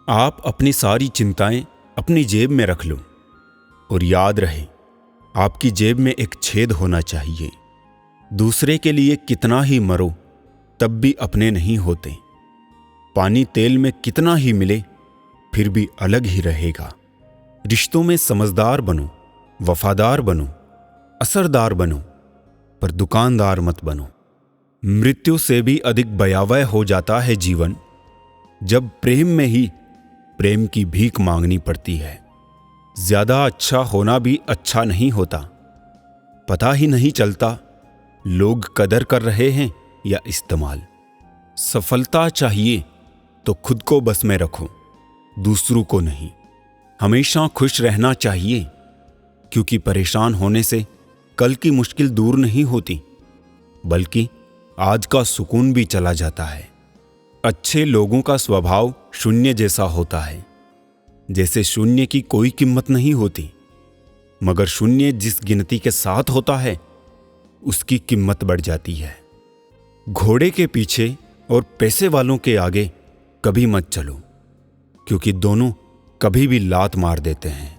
आप अपनी सारी चिंताएं अपनी जेब में रख लो और याद रहे, आपकी जेब में एक छेद होना चाहिए। दूसरे के लिए कितना ही मरो तब भी अपने नहीं होते। पानी तेल में कितना ही मिले फिर भी अलग ही रहेगा। रिश्तों में समझदार बनो, वफादार बनो, असरदार बनो, पर दुकानदार मत बनो। मृत्यु से भी अधिक भयावह हो जाता है जीवन जब प्रेम में ही प्रेम की भीख मांगनी पड़ती है। ज्यादा अच्छा होना भी अच्छा नहीं होता। पता ही नहीं चलता लोग कदर कर रहे हैं या इस्तेमाल। सफलता चाहिए तो खुद को बस में रखो, दूसरों को नहीं। हमेशा खुश रहना चाहिए क्योंकि परेशान होने से कल की मुश्किल दूर नहीं होती, बल्कि आज का सुकून भी चला जाता है। अच्छे लोगों का स्वभाव शून्य जैसा होता है, जैसे शून्य की कोई कीमत नहीं होती, मगर शून्य जिस गिनती के साथ होता है उसकी कीमत बढ़ जाती है। घोड़े के पीछे और पैसे वालों के आगे कभी मत चलो, क्योंकि दोनों कभी भी लात मार देते हैं।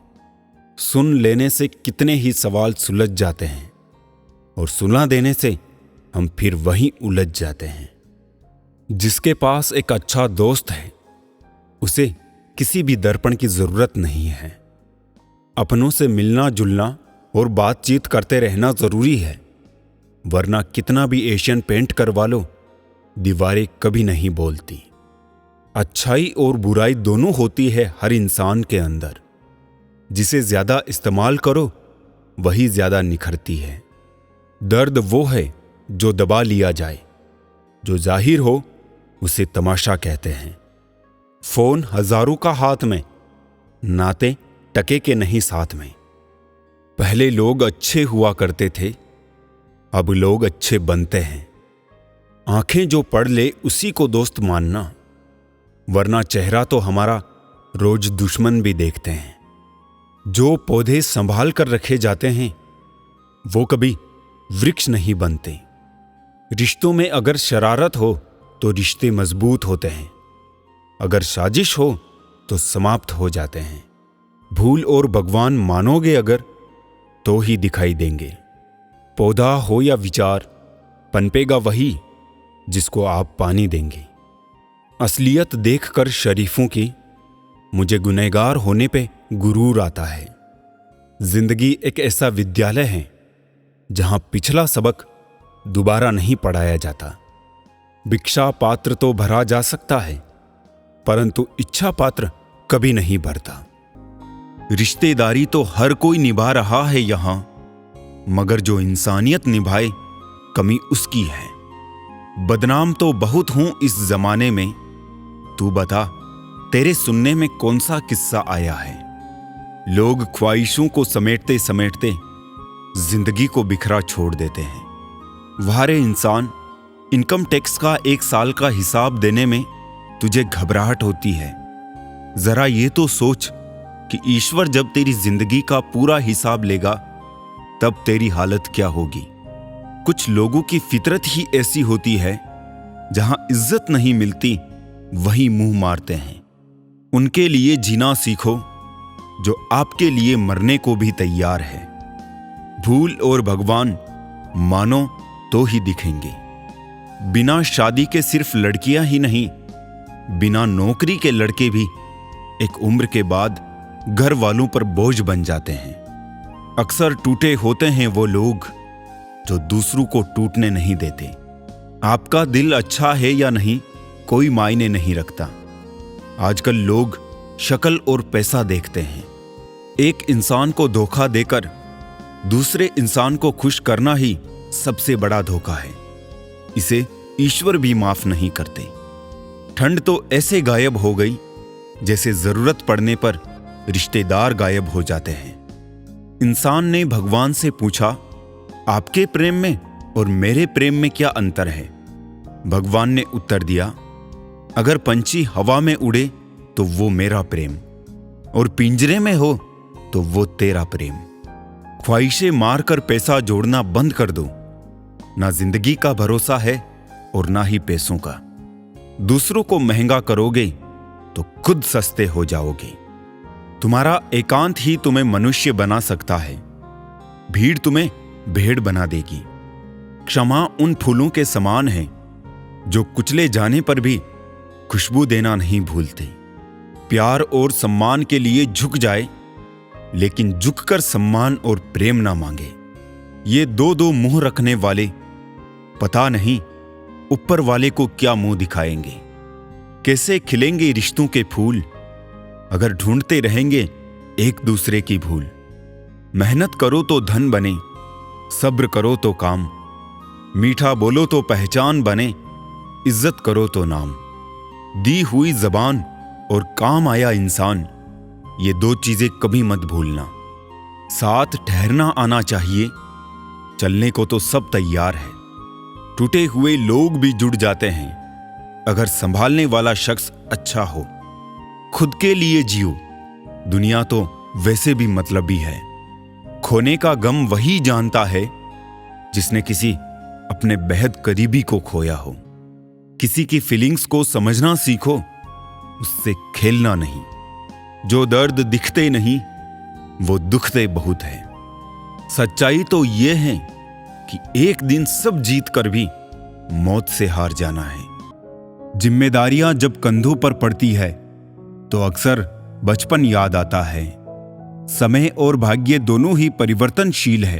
सुन लेने से कितने ही सवाल सुलझ जाते हैं और सुलझा देने से हम फिर वहीं उलझ जाते हैं। जिसके पास एक अच्छा दोस्त है उसे किसी भी दर्पण की जरूरत नहीं है। अपनों से मिलना जुलना और बातचीत करते रहना जरूरी है, वरना कितना भी एशियन पेंट करवा लो दीवारें कभी नहीं बोलती। अच्छाई और बुराई दोनों होती है हर इंसान के अंदर। जिसे ज्यादा इस्तेमाल करो वही ज्यादा निखरती है। दर्द वो है जो दबा लिया जाए, जो जाहिर हो उसे तमाशा कहते हैं। फोन हजारों का हाथ में, नाते टके के नहीं साथ में। पहले लोग अच्छे हुआ करते थे, अब लोग अच्छे बनते हैं। आंखें जो पढ़ ले उसी को दोस्त मानना, वरना चेहरा तो हमारा रोज दुश्मन भी देखते हैं। जो पौधे संभाल कर रखे जाते हैं वो कभी वृक्ष नहीं बनते। रिश्तों में अगर शरारत हो तो रिश्ते मजबूत होते हैं, अगर साजिश हो तो समाप्त हो जाते हैं। भूल और भगवान मानोगे अगर तो ही दिखाई देंगे। पौधा हो या विचार, पनपेगा वही जिसको आप पानी देंगे। असलियत देखकर शरीफों की मुझे गुनहगार होने पे गुरूर आता है। जिंदगी एक ऐसा विद्यालय है जहां पिछला सबक दोबारा नहीं पढ़ाया जाता। भिक्षा पात्र तो भरा जा सकता है, परंतु इच्छा पात्र कभी नहीं भरता। रिश्तेदारी तो हर कोई निभा रहा है यहां, मगर जो इंसानियत निभाए कमी उसकी है। बदनाम तो बहुत हूं इस जमाने में, तू बता तेरे सुनने में कौन सा किस्सा आया है। लोग ख्वाहिशों को समेटते समेटते जिंदगी को बिखरा छोड़ देते हैं। वारे इंसान, इनकम टैक्स का 1 साल का हिसाब देने में तुझे घबराहट होती है। जरा ये तो सोच कि ईश्वर जब तेरी जिंदगी का पूरा हिसाब लेगा तब तेरी हालत क्या होगी। कुछ लोगों की फितरत ही ऐसी होती है, जहां इज्जत नहीं मिलती वहीं मुंह मारते हैं। उनके लिए जीना सीखो जो आपके लिए मरने को भी तैयार है। भूल और भगवान मानो तो ही दिखेंगे। बिना शादी के सिर्फ लड़कियां ही नहीं, बिना नौकरी के लड़के भी एक उम्र के बाद घर वालों पर बोझ बन जाते हैं। अक्सर टूटे होते हैं वो लोग जो दूसरों को टूटने नहीं देते। आपका दिल अच्छा है या नहीं कोई मायने नहीं रखता। आजकल लोग शक्ल और पैसा देखते हैं। एक इंसान को धोखा देकर दूसरे इंसान को खुश करना ही सबसे बड़ा धोखा है। इसे ईश्वर भी माफ नहीं करते। ठंड तो ऐसे गायब हो गई जैसे जरूरत पड़ने पर रिश्तेदार गायब हो जाते हैं। इंसान ने भगवान से पूछा, आपके प्रेम में और मेरे प्रेम में क्या अंतर है। भगवान ने उत्तर दिया, अगर पंछी हवा में उड़े तो वो मेरा प्रेम, और पिंजरे में हो तो वो तेरा प्रेम। ख्वाहिशें मारकर पैसा जोड़ना बंद कर दो। ना जिंदगी का भरोसा है और ना ही पैसों का। दूसरों को महंगा करोगे तो खुद सस्ते हो जाओगे। तुम्हारा एकांत ही तुम्हें मनुष्य बना सकता है। भीड़ तुम्हें भेड़ बना देगी। क्षमा उन फूलों के समान है जो कुचले जाने पर भी खुशबू देना नहीं भूलते। प्यार और सम्मान के लिए झुक जाए, लेकिन झुककर सम्मान और प्रेम ना मांगे। ये दो दो मुंह रखने वाले पता नहीं ऊपर वाले को क्या मुंह दिखाएंगे। कैसे खिलेंगे रिश्तों के फूल अगर ढूंढते रहेंगे एक दूसरे की भूल। मेहनत करो तो धन बने, सब्र करो तो काम, मीठा बोलो तो पहचान बने, इज्जत करो तो नाम। दी हुई जबान और काम आया इंसान, ये दो चीजें कभी मत भूलना। साथ ठहरना आना चाहिए, चलने को तो सब तैयार है। टूटे हुए लोग भी जुड़ जाते हैं अगर संभालने वाला शख्स अच्छा हो। खुद के लिए जियो, दुनिया तो वैसे भी मतलबी है। खोने का गम वही जानता है जिसने किसी अपने बेहद करीबी को खोया हो। किसी की फीलिंग्स को समझना सीखो, उससे खेलना नहीं। जो दर्द दिखते नहीं वो दुखते बहुत है। सच्चाई तो ये है कि एक दिन सब जीत कर भी मौत से हार जाना है। जिम्मेदारियां जब कंधों पर पड़ती है तो अक्सर बचपन याद आता है। समय और भाग्य दोनों ही परिवर्तनशील है,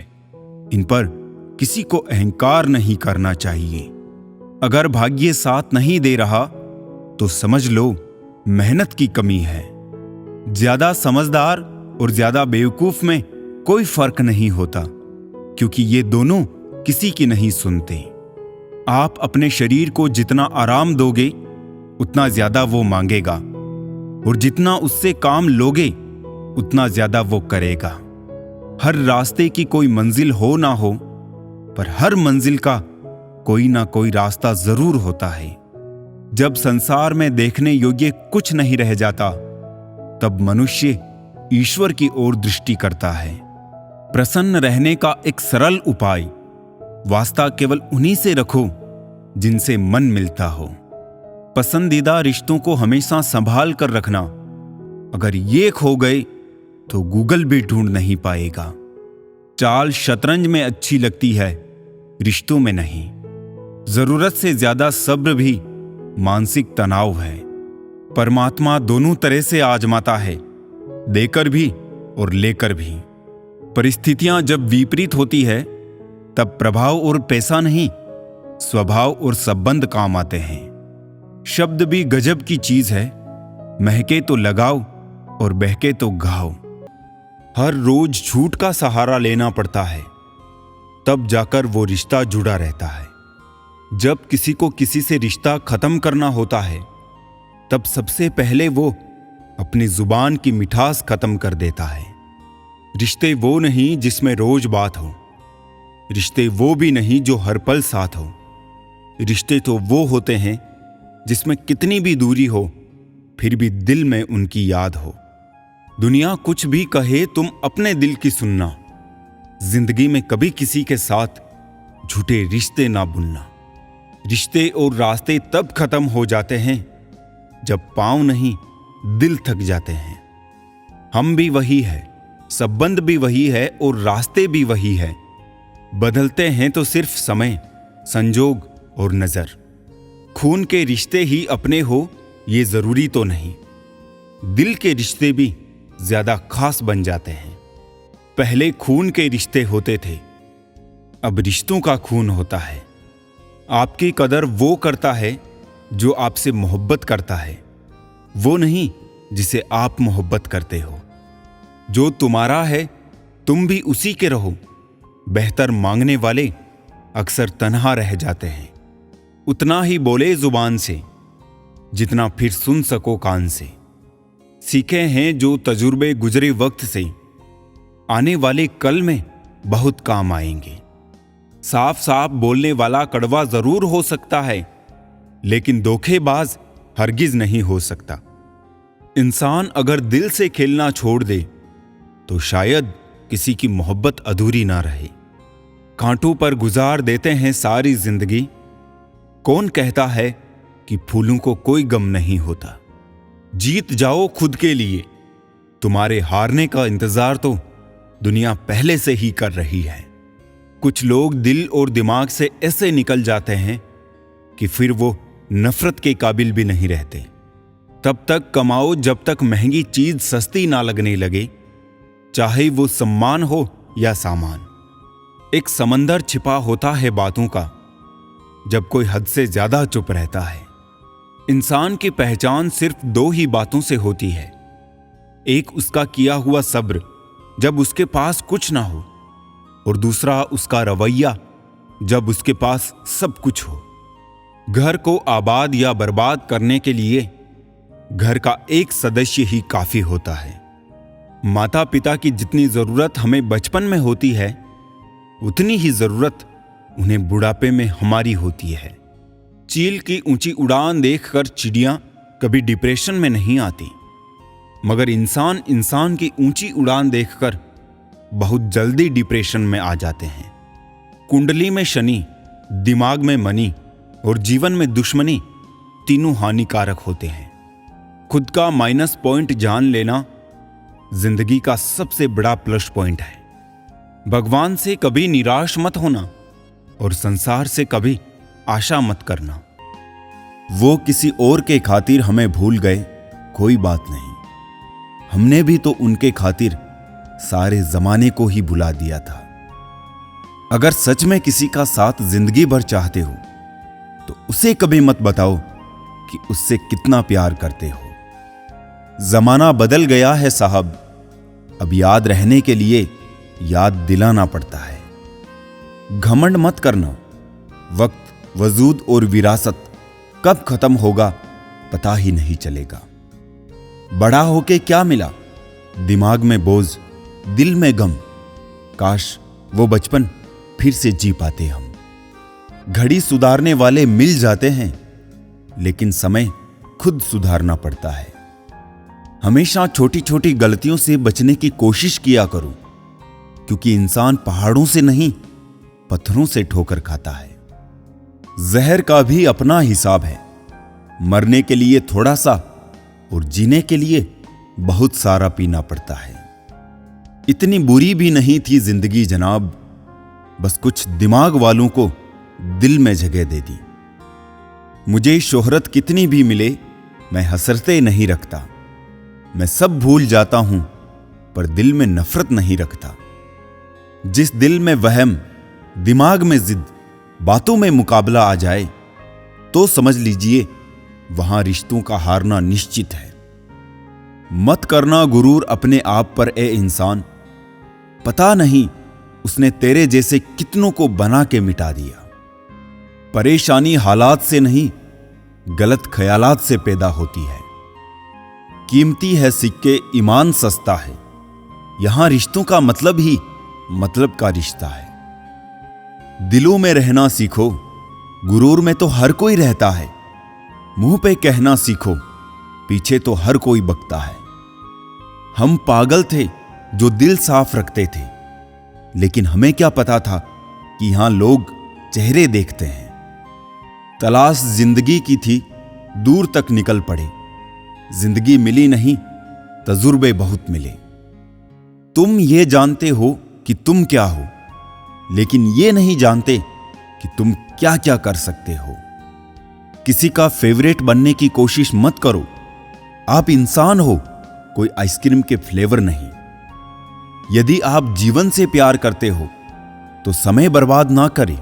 इन पर किसी को अहंकार नहीं करना चाहिए। अगर भाग्य साथ नहीं दे रहा तो समझ लो मेहनत की कमी है। ज्यादा समझदार और ज्यादा बेवकूफ में कोई फर्क नहीं होता, क्योंकि ये दोनों किसी की नहीं सुनते। आप अपने शरीर को जितना आराम दोगे उतना ज्यादा वो मांगेगा, और जितना उससे काम लोगे उतना ज्यादा वो करेगा। हर रास्ते की कोई मंजिल हो ना हो, पर हर मंजिल का कोई ना कोई रास्ता जरूर होता है। जब संसार में देखने योग्य कुछ नहीं रह जाता, तब मनुष्य ईश्वर की ओर दृष्टि करता है। प्रसन्न रहने का एक सरल उपाय, वास्ता केवल उन्हीं से रखो जिनसे मन मिलता हो। पसंदीदा रिश्तों को हमेशा संभाल कर रखना। अगर ये खो गए तो गूगल भी ढूंढ नहीं पाएगा। चाल शतरंज में अच्छी लगती है, रिश्तों में नहीं। जरूरत से ज्यादा सब्र भी मानसिक तनाव है। परमात्मा दोनों तरह से आजमाता है, देकर भी और लेकर भी। परिस्थितियां जब विपरीत होती है तब प्रभाव और पैसा नहीं, स्वभाव और संबंध काम आते हैं। शब्द भी गजब की चीज है, महके तो लगाओ और बहके तो गाओ। हर रोज झूठ का सहारा लेना पड़ता है, तब जाकर वो रिश्ता जुड़ा रहता है। जब किसी को किसी से रिश्ता खत्म करना होता है, तब सबसे पहले वो अपनी जुबान की मिठास खत्म कर देता है। रिश्ते वो नहीं जिसमें रोज बात हो, रिश्ते वो भी नहीं जो हर पल साथ हो। रिश्ते तो वो होते हैं जिसमें कितनी भी दूरी हो फिर भी दिल में उनकी याद हो। दुनिया कुछ भी कहे, तुम अपने दिल की सुनना। जिंदगी में कभी किसी के साथ झूठे रिश्ते ना बुनना। रिश्ते और रास्ते तब खत्म हो जाते हैं जब पांव नहीं दिल थक जाते हैं। हम भी वही है, संबंध भी वही है और रास्ते भी वही है। बदलते हैं तो सिर्फ समय, संजोग और नजर। खून के रिश्ते ही अपने हो ये जरूरी तो नहीं। दिल के रिश्ते भी ज्यादा खास बन जाते हैं। पहले खून के रिश्ते होते थे, अब रिश्तों का खून होता है। आपकी कदर वो करता है जो आपसे मोहब्बत करता है, वो नहीं जिसे आप मोहब्बत करते हो। जो तुम्हारा है तुम भी उसी के रहो। बेहतर मांगने वाले अक्सर तन्हा रह जाते हैं। उतना ही बोले जुबान से जितना फिर सुन सको कान से। सीखे हैं जो तजुर्बे गुजरे वक्त से, आने वाले कल में बहुत काम आएंगे। साफ साफ बोलने वाला कड़वा जरूर हो सकता है, लेकिन धोखेबाज हरगिज नहीं हो सकता। इंसान अगर दिल से खेलना छोड़ दे तो शायद किसी की मोहब्बत अधूरी ना रहे। कांटों पर गुजार देते हैं सारी जिंदगी। कौन कहता है कि फूलों को कोई गम नहीं होता। जीत जाओ खुद के लिए। तुम्हारे हारने का इंतजार तो दुनिया पहले से ही कर रही है। कुछ लोग दिल और दिमाग से ऐसे निकल जाते हैं कि फिर वो नफरत के काबिल भी नहीं रहते। तब तक कमाओ जब तक महंगी चीज सस्ती ना लगने लगे, चाहे वो सम्मान हो या सामान। एक समंदर छिपा होता है बातों का, जब कोई हद से ज्यादा चुप रहता है। इंसान की पहचान सिर्फ दो ही बातों से होती है। एक उसका किया हुआ सब्र जब उसके पास कुछ ना हो, और दूसरा उसका रवैया जब उसके पास सब कुछ हो। घर को आबाद या बर्बाद करने के लिए घर का एक सदस्य ही काफी होता है। माता पिता की जितनी जरूरत हमें बचपन में होती है, उतनी ही जरूरत उन्हें बुढ़ापे में हमारी होती है। चील की ऊंची उड़ान देखकर चिड़ियां कभी डिप्रेशन में नहीं आती, मगर इंसान की ऊंची उड़ान देखकर बहुत जल्दी डिप्रेशन में आ जाते हैं। कुंडली में शनि, दिमाग में मनी और जीवन में दुश्मनी तीनों हानिकारक होते हैं। खुद का माइनस पॉइंट जान लेना जिंदगी का सबसे बड़ा प्लस पॉइंट है। भगवान से कभी निराश मत होना और संसार से कभी आशा मत करना। वो किसी और के खातिर हमें भूल गए, कोई बात नहीं, हमने भी तो उनके खातिर सारे जमाने को ही भुला दिया था। अगर सच में किसी का साथ जिंदगी भर चाहते हो तो उसे कभी मत बताओ कि उससे कितना प्यार करते हो। जमाना बदल गया है साहब, अब याद रहने के लिए याद दिलाना पड़ता है। घमंड मत करना, वक्त, वजूद और विरासत कब खत्म होगा पता ही नहीं चलेगा। बड़ा होके क्या मिला? दिमाग में बोझ, दिल में गम। काश वो बचपन फिर से जी पाते हम। घड़ी सुधारने वाले मिल जाते हैं, लेकिन समय खुद सुधारना पड़ता है। हमेशा छोटी छोटी गलतियों से बचने की कोशिश किया करो, क्योंकि इंसान पहाड़ों से नहीं पत्थरों से ठोकर खाता है। जहर का भी अपना हिसाब है, मरने के लिए थोड़ा सा और जीने के लिए बहुत सारा पीना पड़ता है। इतनी बुरी भी नहीं थी जिंदगी जनाब, बस कुछ दिमाग वालों को दिल में जगह दे दी। मुझे शोहरत कितनी भी मिले, मैं हसरतें नहीं रखता। मैं सब भूल जाता हूं, पर दिल में नफरत नहीं रखता। जिस दिल में वहम, दिमाग में जिद, बातों में मुकाबला आ जाए, तो समझ लीजिए वहां रिश्तों का हारना निश्चित है। मत करना गुरूर अपने आप पर ए इंसान, पता नहीं उसने तेरे जैसे कितनों को बना के मिटा दिया। परेशानी हालात से नहीं, गलत ख्यालात से पैदा होती है। कीमती है सिक्के, ईमान सस्ता है। यहां रिश्तों का मतलब ही मतलब का रिश्ता है। दिलों में रहना सीखो, गुरूर में तो हर कोई रहता है। मुंह पे कहना सीखो, पीछे तो हर कोई बकता है। हम पागल थे जो दिल साफ रखते थे, लेकिन हमें क्या पता था कि यहां लोग चेहरे देखते हैं। तलाश जिंदगी की थी, दूर तक निकल पड़े। जिंदगी मिली नहीं, तजुर्बे बहुत मिले। तुम ये जानते हो कि तुम क्या हो, लेकिन ये नहीं जानते कि तुम क्या क्या कर सकते हो। किसी का फेवरेट बनने की कोशिश मत करो। आप इंसान हो, कोई आइसक्रीम के फ्लेवर नहीं। यदि आप जीवन से प्यार करते हो तो समय बर्बाद ना करें,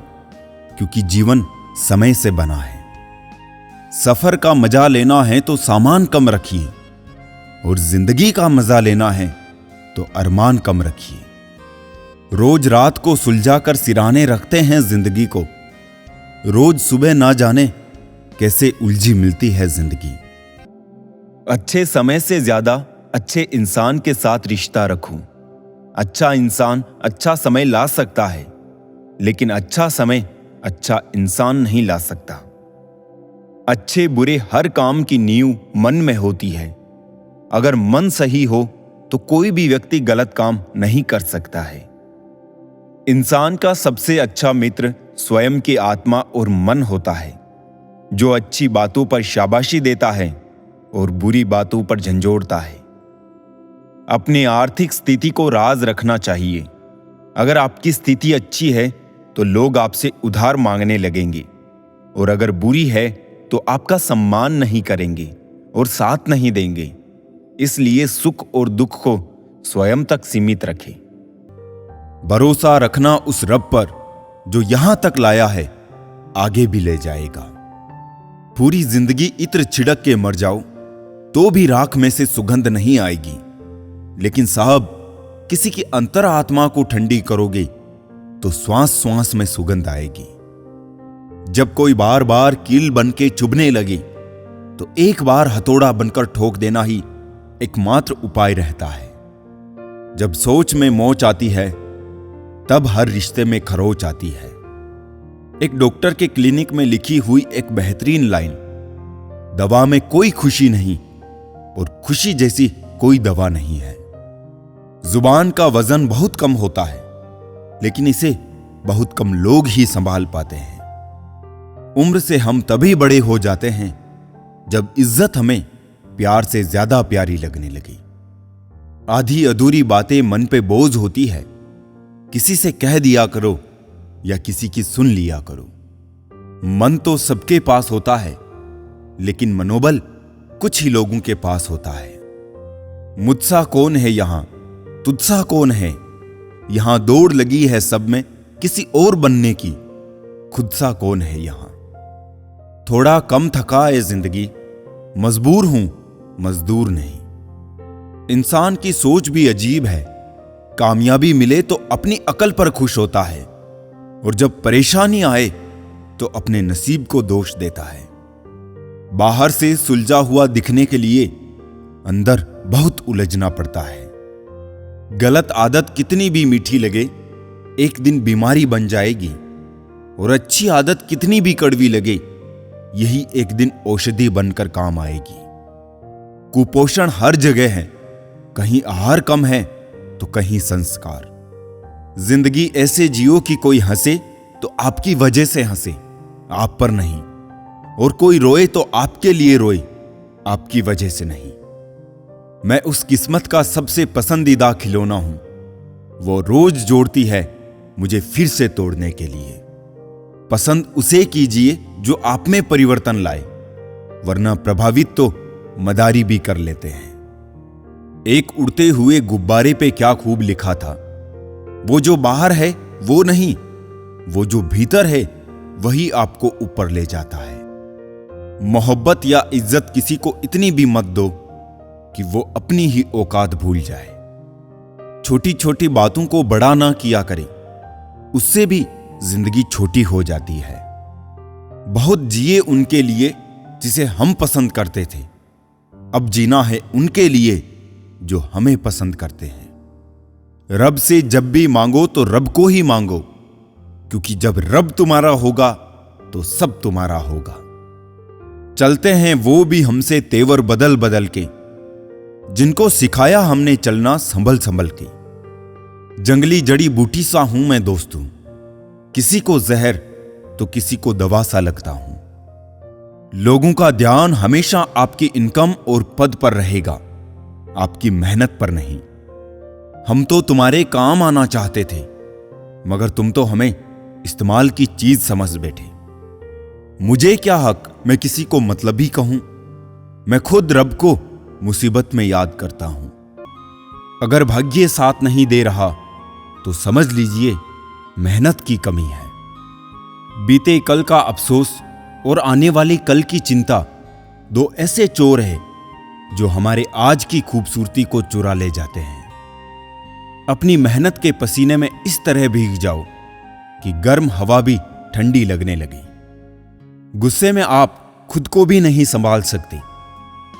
क्योंकि जीवन समय से बना है। सफर का मजा लेना है तो सामान कम रखिए, और जिंदगी का मजा लेना है तो अरमान कम रखिए। रोज रात को सुलझा कर सिराने रखते हैं जिंदगी को। रोज सुबह ना जाने कैसे उलझी मिलती है जिंदगी। अच्छे समय से ज्यादा अच्छे इंसान के साथ रिश्ता रखो। अच्छा इंसान अच्छा समय ला सकता है, लेकिन अच्छा समय अच्छा इंसान नहीं ला सकता। अच्छे बुरे हर काम की नींव मन में होती है। अगर मन सही हो तो कोई भी व्यक्ति गलत काम नहीं कर सकता है। इंसान का सबसे अच्छा मित्र स्वयं की आत्मा और मन होता है। जो अच्छी बातों पर शाबाशी देता है और बुरी बातों पर झंझोड़ता है। अपनी आर्थिक स्थिति को राज रखना चाहिए। अगर आपकी स्थिति अच्छी है तो लोग आपसे उधार मांगने लगेंगे, और अगर बुरी है तो आपका सम्मान नहीं करेंगे और साथ नहीं देंगे। इसलिए सुख और दुख को स्वयं तक सीमित रखें। भरोसा रखना उस रब पर जो यहां तक लाया है आगे भी ले जाएगा। पूरी जिंदगी इत्र छिड़क के मर जाओ तो भी राख में से सुगंध नहीं आएगी, लेकिन साहब किसी की अंतर आत्मा को ठंडी करोगे तो श्वास श्वास में सुगंध आएगी। जब कोई बार बार कील बन के चुभने लगे तो एक बार हथौड़ा बनकर ठोक देना ही एकमात्र उपाय रहता है। जब सोच में मोच आती है तब हर रिश्ते में खरोच आती है। एक डॉक्टर के क्लिनिक में लिखी हुई एक बेहतरीन लाइन, दवा में कोई खुशी नहीं और खुशी जैसी कोई दवा नहीं है। जुबान का वजन बहुत कम होता है, लेकिन इसे बहुत कम लोग ही संभाल पाते हैं। उम्र से हम तभी बड़े हो जाते हैं जब इज्जत हमें प्यार से ज्यादा प्यारी लगने लगी। आधी अधूरी बातें मन पे बोझ होती है, किसी से कह दिया करो या किसी की सुन लिया करो। मन तो सबके पास होता है, लेकिन मनोबल कुछ ही लोगों के पास होता है। मुझसा कौन है यहां, तुझसा कौन है, यहां दौड़ लगी है सब में किसी और बनने की, खुद सा कौन है यहां। थोड़ा कम थका है जिंदगी, मजबूर हूं मजदूर नहीं। इंसान की सोच भी अजीब है, कामयाबी मिले तो अपनी अकल पर खुश होता है, और जब परेशानी आए तो अपने नसीब को दोष देता है। बाहर से सुलझा हुआ दिखने के लिए अंदर बहुत उलझना पड़ता है। गलत आदत कितनी भी मीठी लगे एक दिन बीमारी बन जाएगी, और अच्छी आदत कितनी भी कड़वी लगे यही एक दिन औषधि बनकर काम आएगी। कुपोषण हर जगह है, कहीं आहार कम है तो कहीं संस्कार। जिंदगी ऐसे जियो कि कोई हंसे तो आपकी वजह से हंसे, आप पर नहीं, और कोई रोए तो आपके लिए रोए, आपकी वजह से नहीं। मैं उस किस्मत का सबसे पसंदीदा खिलौना हूं, वो रोज जोड़ती है मुझे फिर से तोड़ने के लिए। पसंद उसे कीजिए जो आप में परिवर्तन लाए, वरना प्रभावित तो मदारी भी कर लेते हैं। एक उड़ते हुए गुब्बारे पे क्या खूब लिखा था, वो जो बाहर है वो नहीं, वो जो भीतर है वही आपको ऊपर ले जाता है। मोहब्बत या इज्जत किसी को इतनी भी मत दो कि वो अपनी ही औकात भूल जाए। छोटी छोटी बातों को बड़ा ना किया करे, उससे भी जिंदगी छोटी हो जाती है। बहुत जिए उनके लिए जिसे हम पसंद करते थे, अब जीना है उनके लिए जो हमें पसंद करते हैं। रब से जब भी मांगो तो रब को ही मांगो, क्योंकि जब रब तुम्हारा होगा तो सब तुम्हारा होगा। चलते हैं वो भी हमसे तेवर बदल बदल के, जिनको सिखाया हमने चलना संभल संभल के। जंगली जड़ी बूटी सा हूं मैं दोस्तों, किसी को जहर तो किसी को दवा सा लगता हूं। लोगों का ध्यान हमेशा आपकी इनकम और पद पर रहेगा, आपकी मेहनत पर नहीं। हम तो तुम्हारे काम आना चाहते थे, मगर तुम तो हमें इस्तेमाल की चीज समझ बैठे। मुझे क्या हक मैं किसी को मतलबी कहूं, मैं खुद रब को मुसीबत में याद करता हूं। अगर भाग्य साथ नहीं दे रहा तो समझ लीजिए मेहनत की कमी है। बीते कल का अफसोस और आने वाली कल की चिंता दो ऐसे चोर हैं जो हमारे आज की खूबसूरती को चुरा ले जाते हैं। अपनी मेहनत के पसीने में इस तरह भीग जाओ कि गर्म हवा भी ठंडी लगने लगे। गुस्से में आप खुद को भी नहीं संभाल सकते,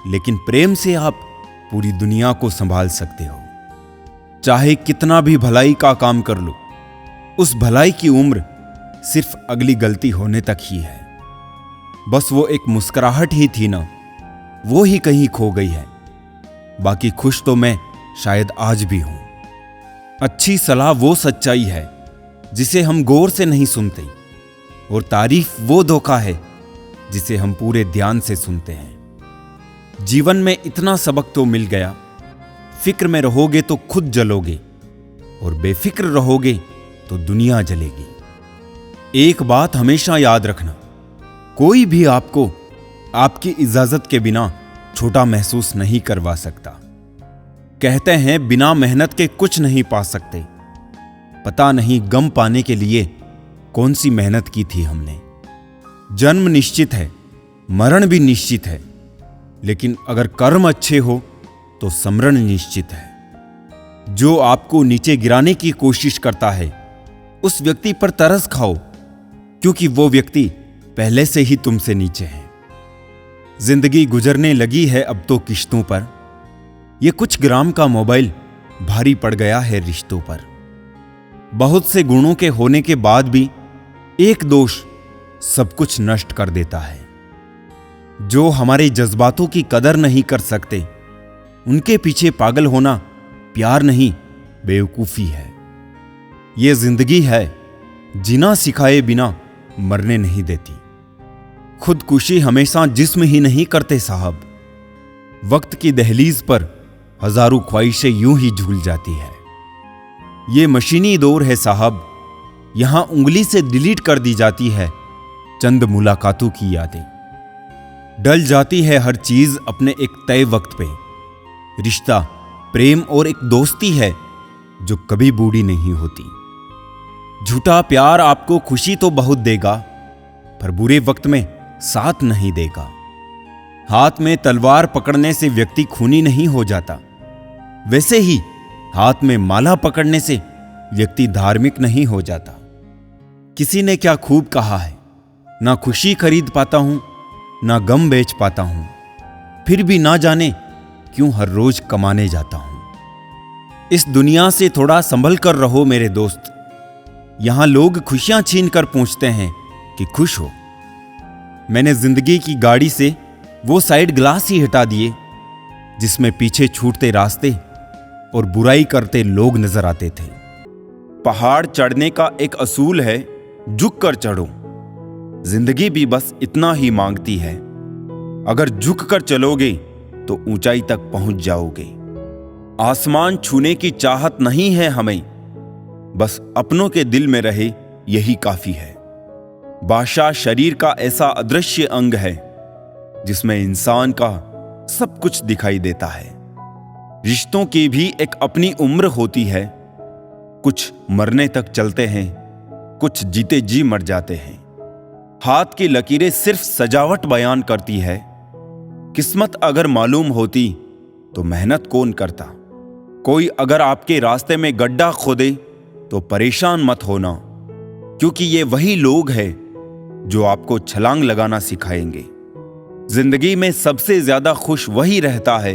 लेकिन प्रेम से आप पूरी दुनिया को संभाल सकते हो। चाहे कितना भी भलाई का काम कर लो, उस भलाई की उम्र सिर्फ अगली गलती होने तक ही है। बस वो एक मुस्कुराहट ही थी ना, वो ही कहीं खो गई है। बाकी खुश तो मैं शायद आज भी हूं। अच्छी सलाह वो सच्चाई है जिसे हम गौर से नहीं सुनते, और तारीफ वो धोखा है जिसे हम पूरे ध्यान से सुनते हैं। जीवन में इतना सबक तो मिल गया, फिक्र में रहोगे तो खुद जलोगे और बेफिक्र रहोगे तो दुनिया जलेगी। एक बात हमेशा याद रखना, कोई भी आपको आपकी इजाजत के बिना छोटा महसूस नहीं करवा सकता। कहते हैं बिना मेहनत के कुछ नहीं पा सकते। पता नहीं गम पाने के लिए कौन सी मेहनत की थी हमने। जन्म निश्चित है, मरण भी निश्चित है, लेकिन अगर कर्म अच्छे हो तो समरण निश्चित है। जो आपको नीचे गिराने की कोशिश करता है उस व्यक्ति पर तरस खाओ, क्योंकि वो व्यक्ति पहले से ही तुमसे नीचे है। जिंदगी गुजरने लगी है अब तो किश्तों पर। ये कुछ ग्राम का मोबाइल भारी पड़ गया है रिश्तों पर। बहुत से गुणों के होने के बाद भी एक दोष सब कुछ नष्ट कर देता है। जो हमारे जज्बातों की कदर नहीं कर सकते, उनके पीछे पागल होना प्यार नहीं बेवकूफी है। ये जिंदगी है, जीना सिखाए बिना मरने नहीं देती। खुदकुशी हमेशा जिस्म ही नहीं करते साहब। वक्त की दहलीज पर हजारों ख्वाहिशें यूं ही झूल जाती है। ये मशीनी दौर है साहब, यहां उंगली से डिलीट कर दी जाती है चंद मुलाकातों की यादें। डल जाती है हर चीज अपने एक तय वक्त पे। रिश्ता, प्रेम और एक दोस्ती है जो कभी बूढ़ी नहीं होती। झूठा प्यार आपको खुशी तो बहुत देगा, पर बुरे वक्त में साथ नहीं देगा। हाथ में तलवार पकड़ने से व्यक्ति खूनी नहीं हो जाता, वैसे ही हाथ में माला पकड़ने से व्यक्ति धार्मिक नहीं हो जाता। किसी ने क्या खूब कहा है, ना खुशी खरीद पाता हूं ना गम बेच पाता हूं, फिर भी ना जाने क्यों हर रोज कमाने जाता हूं। इस दुनिया से थोड़ा संभल कर रहो मेरे दोस्त। यहां लोग खुशियां छीन कर पूछते हैं कि खुश हो। मैंने जिंदगी की गाड़ी से वो साइड ग्लास ही हटा दिए जिसमें पीछे छूटते रास्ते और बुराई करते लोग नजर आते थे। पहाड़ चढ़ने का एक असूल है, झुक कर चढ़ो। जिंदगी भी बस इतना ही मांगती है। अगर झुक कर चलोगे तो ऊंचाई तक पहुंच जाओगे। आसमान छूने की चाहत नहीं है हमें, बस अपनों के दिल में रहे यही काफी है। भाषा शरीर का ऐसा अदृश्य अंग है जिसमें इंसान का सब कुछ दिखाई देता है। रिश्तों की भी एक अपनी उम्र होती है। कुछ मरने तक चलते हैं, कुछ जीते जी मर जाते हैं। हाथ की लकीरें सिर्फ सजावट बयान करती है। किस्मत अगर मालूम होती तो मेहनत कौन करता। कोई अगर आपके रास्ते में गड्ढा खोदे तो परेशान मत होना, क्योंकि ये वही लोग हैं जो आपको छलांग लगाना सिखाएंगे। जिंदगी में सबसे ज्यादा खुश वही रहता है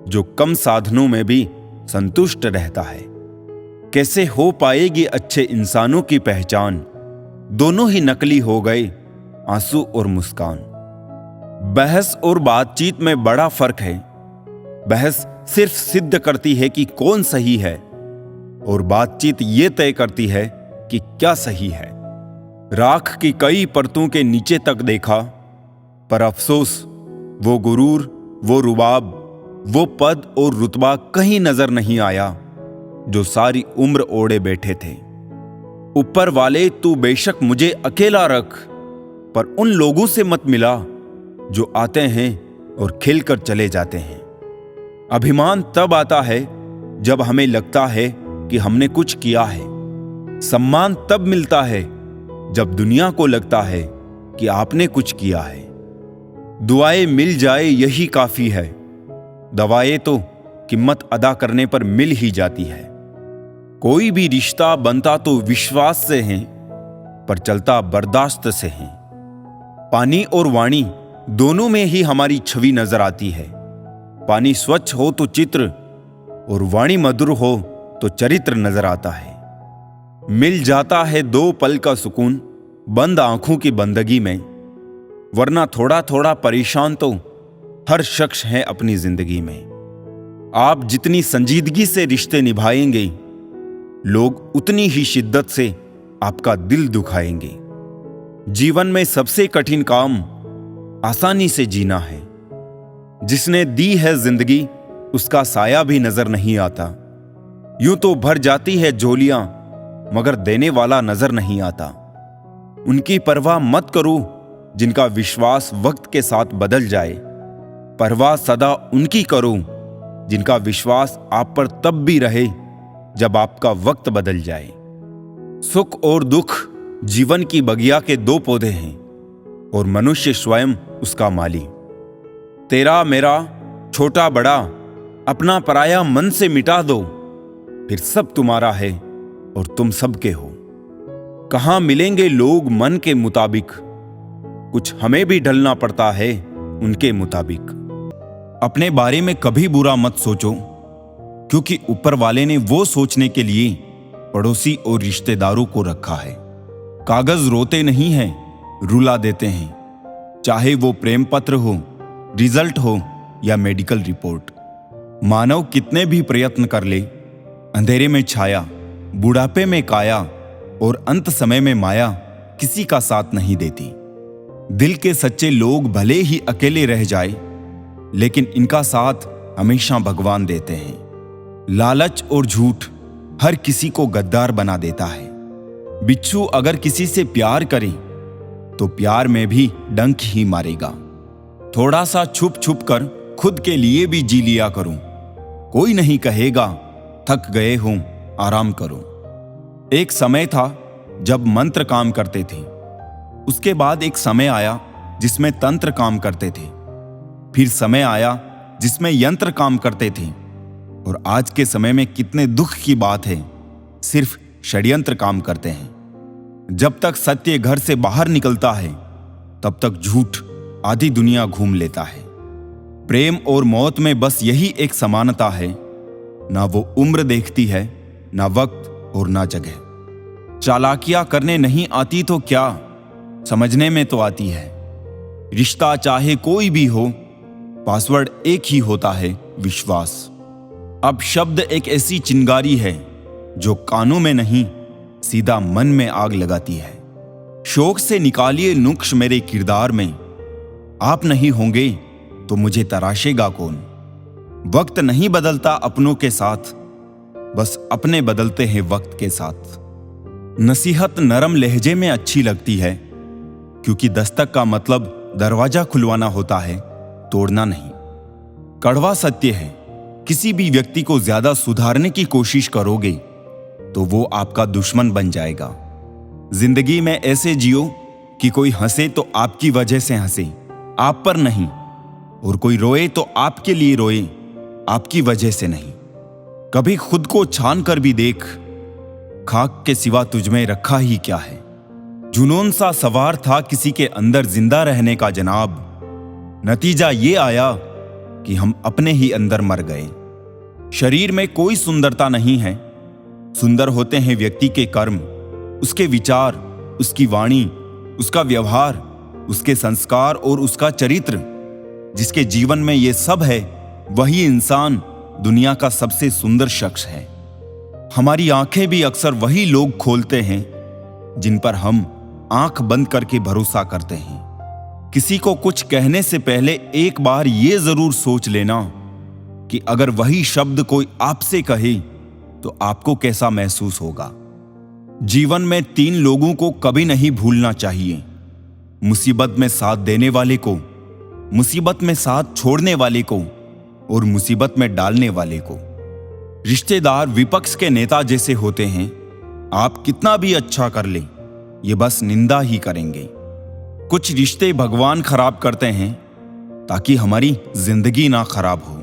जो कम साधनों में भी संतुष्ट रहता है। कैसे हो पाएगी अच्छे इंसानों की पहचान, दोनों ही नकली हो गए आंसू और मुस्कान। बहस और बातचीत में बड़ा फर्क है। बहस सिर्फ सिद्ध करती है कि कौन सही है, और बातचीत ये तय करती है कि क्या सही है। राख की कई परतों के नीचे तक देखा, पर अफसोस वो गुरूर, वो रुबाब, वो पद और रुतबा कहीं नजर नहीं आया जो सारी उम्र ओढ़े बैठे थे। ऊपर वाले तू बेशक मुझे अकेला रख, पर उन लोगों से मत मिला जो आते हैं और खिलकर चले जाते हैं। अभिमान तब आता है जब हमें लगता है कि हमने कुछ किया है। सम्मान तब मिलता है जब दुनिया को लगता है कि आपने कुछ किया है। दुआएं मिल जाए यही काफी है, दवाएं तो कीमत अदा करने पर मिल ही जाती है। कोई भी रिश्ता बनता तो विश्वास से है, पर चलता बर्दाश्त से है। पानी और वाणी दोनों में ही हमारी छवि नजर आती है। पानी स्वच्छ हो तो चित्र, और वाणी मधुर हो तो चरित्र नजर आता है। मिल जाता है 2 पल का सुकून बंद आंखों की बंदगी में, वरना थोड़ा थोड़ा परेशान तो हर शख्स है अपनी जिंदगी में। आप जितनी संजीदगी से रिश्ते निभाएंगे, लोग उतनी ही शिद्दत से आपका दिल दुखाएंगे। जीवन में सबसे कठिन काम आसानी से जीना है। जिसने दी है जिंदगी उसका साया भी नजर नहीं आता। यूं तो भर जाती है झोलियां मगर देने वाला नजर नहीं आता। उनकी परवाह मत करो जिनका विश्वास वक्त के साथ बदल जाए। परवाह सदा उनकी करो जिनका विश्वास आप पर तब भी रहे जब आपका वक्त बदल जाए। सुख और दुख जीवन की बगिया के दो पौधे हैं और मनुष्य स्वयं उसका माली। तेरा मेरा छोटा बड़ा अपना पराया मन से मिटा दो, फिर सब तुम्हारा है और तुम सबके हो। कहां मिलेंगे लोग मन के मुताबिक, कुछ हमें भी ढलना पड़ता है उनके मुताबिक। अपने बारे में कभी बुरा मत सोचो, क्योंकि ऊपर वाले ने वो सोचने के लिए पड़ोसी और रिश्तेदारों को रखा है। कागज रोते नहीं हैं, रुला देते हैं, चाहे वो प्रेम पत्र हो, रिजल्ट हो या मेडिकल रिपोर्ट। मानव कितने भी प्रयत्न कर ले, अंधेरे में छाया, बुढ़ापे में काया और अंत समय में माया किसी का साथ नहीं देती। दिल के सच्चे लोग भले ही अकेले रह जाए, लेकिन इनका साथ हमेशा भगवान देते हैं। लालच और झूठ हर किसी को गद्दार बना देता है। बिच्छू अगर किसी से प्यार करे तो प्यार में भी डंक ही मारेगा। थोड़ा सा छुप छुप कर खुद के लिए भी जी लिया करो, कोई नहीं कहेगा थक गए हो आराम करो। एक समय था जब मंत्र काम करते थे, उसके बाद एक समय आया जिसमें तंत्र काम करते थे, फिर समय आया जिसमें यंत्र काम करते थे, और आज के समय में कितने दुख की बात है, सिर्फ षड्यंत्र काम करते हैं। जब तक सत्य घर से बाहर निकलता है तब तक झूठ आधी दुनिया घूम लेता है। प्रेम और मौत में बस यही एक समानता है, ना वो उम्र देखती है, ना वक्त और ना जगह। चालाकियां करने नहीं आती तो क्या, समझने में तो आती है। रिश्ता चाहे कोई भी हो, पासवर्ड एक ही होता है, विश्वास। अब शब्द एक ऐसी चिंगारी है जो कानों में नहीं सीधा मन में आग लगाती है। शौक से निकालिए नुक्श मेरे किरदार में, आप नहीं होंगे तो मुझे तराशेगा कौन। वक्त नहीं बदलता अपनों के साथ, बस अपने बदलते हैं वक्त के साथ। नसीहत नरम लहजे में अच्छी लगती है, क्योंकि दस्तक का मतलब दरवाजा खुलवाना होता है, तोड़ना नहीं। कड़वा सत्य है, किसी भी व्यक्ति को ज्यादा सुधारने की कोशिश करोगे तो वो आपका दुश्मन बन जाएगा। जिंदगी में ऐसे जियो कि कोई हंसे तो आपकी वजह से हंसे, आप पर नहीं, और कोई रोए तो आपके लिए रोए, आपकी वजह से नहीं। कभी खुद को छान कर भी देख, खाक के सिवा तुझमें रखा ही क्या है। जुनून सा सवार था किसी के अंदर जिंदा रहने का जनाब, नतीजा ये आया कि हम अपने ही अंदर मर गए। शरीर में कोई सुंदरता नहीं है, सुंदर होते हैं व्यक्ति के कर्म, उसके विचार, उसकी वाणी, उसका व्यवहार, उसके संस्कार और उसका चरित्र। जिसके जीवन में ये सब है वही इंसान दुनिया का सबसे सुंदर शख्स है। हमारी आंखें भी अक्सर वही लोग खोलते हैं जिन पर हम आंख बंद करके भरोसा करते हैं। किसी को कुछ कहने से पहले एक बार ये जरूर सोच लेना कि अगर वही शब्द कोई आपसे कहे तो आपको कैसा महसूस होगा। जीवन में 3 लोगों को कभी नहीं भूलना चाहिए, मुसीबत में साथ देने वाले को, मुसीबत में साथ छोड़ने वाले को और मुसीबत में डालने वाले को। रिश्तेदार विपक्ष के नेता जैसे होते हैं, आप कितना भी अच्छा कर लें ये बस निंदा ही करेंगे। कुछ रिश्ते भगवान खराब करते हैं ताकि हमारी जिंदगी ना खराब हो।